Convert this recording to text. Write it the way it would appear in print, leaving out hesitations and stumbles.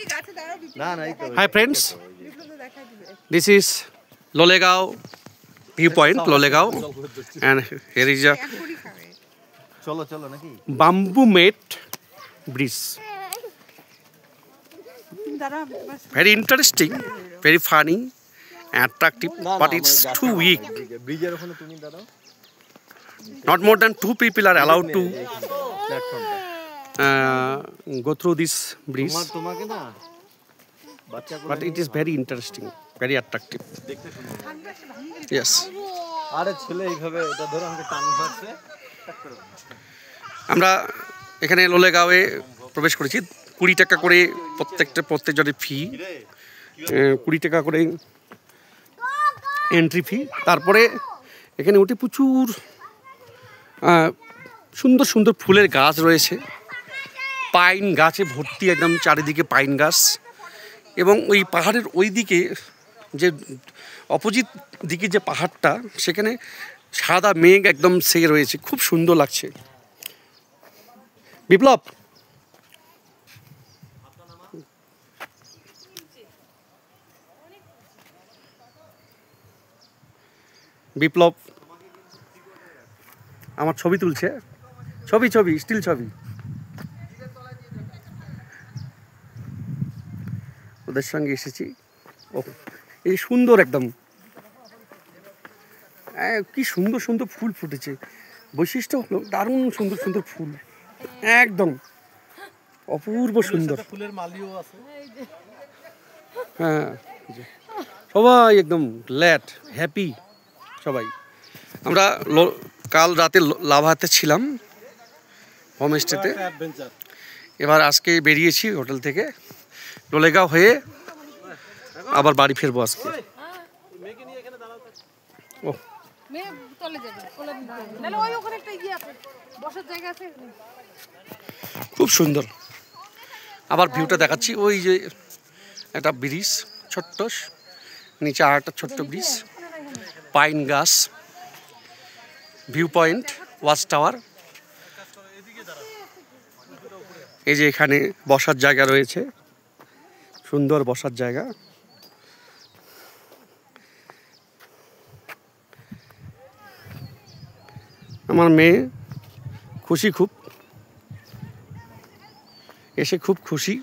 Hi friends, this is Lolegaon viewpoint, Lolegaon, and here is a bamboo made bridge. Very interesting, very funny, attractive, but it's too weak. Not more than 2 people are allowed to go through this bridge, but it is very interesting, very attractive. Yes. আমরা এখানে লোলেগাঁওয়ে প্রবেশ করেছি। 20 টাকা করে প্রত্যেকজনের ফি, 20 টাকা করে entry fee. তারপরে এখানে উঠে প্রচুর সুন্দর সুন্দর ফুলের গাছ রয়েছে, পাইন গাছে ভর্তি, একদম চারিদিকে পাইন গাছ। এবং ওই পাহাড়ের ওই দিকে যে অপোজিট দিকে যে পাহাড়টা, সেখানে সাদা মেঘ একদম সেগে রয়েছে, খুব সুন্দর লাগছে। বিপ্লব, বিপ্লব আমার ছবি তুলছে, ছবি স্টিল ছবি। ওদের সঙ্গে এসেছি। ও এই সুন্দর, একদম কি সুন্দর সুন্দর ফুল ফুটেছে। বৈশিষ্ট্য হলো দারুণ সুন্দর সুন্দর ফুল, একদম অপূর্ব সুন্দর। হ্যাঁ, সবাই একদম গ্ল্যাড, হ্যাপি সবাই। আমরা কাল রাতে লাভাতে ছিলাম হোমস্টেতে, এবার আজকে বেরিয়েছি হোটেল থেকে লোলেগাঁও হয়ে, আবার বাড়ি ফিরবো আজকে। খুব সুন্দর। আবার ভিউটা দেখাচ্ছি, ওই যে একটা ব্রিজ, ছোট্ট নিচে আর একটা ছোট্ট ব্রিজ, পাইন গাছ, ভিউ পয়েন্ট, ওয়াচ টাওয়ার। এই যে এখানে বসার জায়গা রয়েছে, সুন্দর বসার জায়গা। আমার মেয়ে খুশি, খুব এসে খুব খুশি।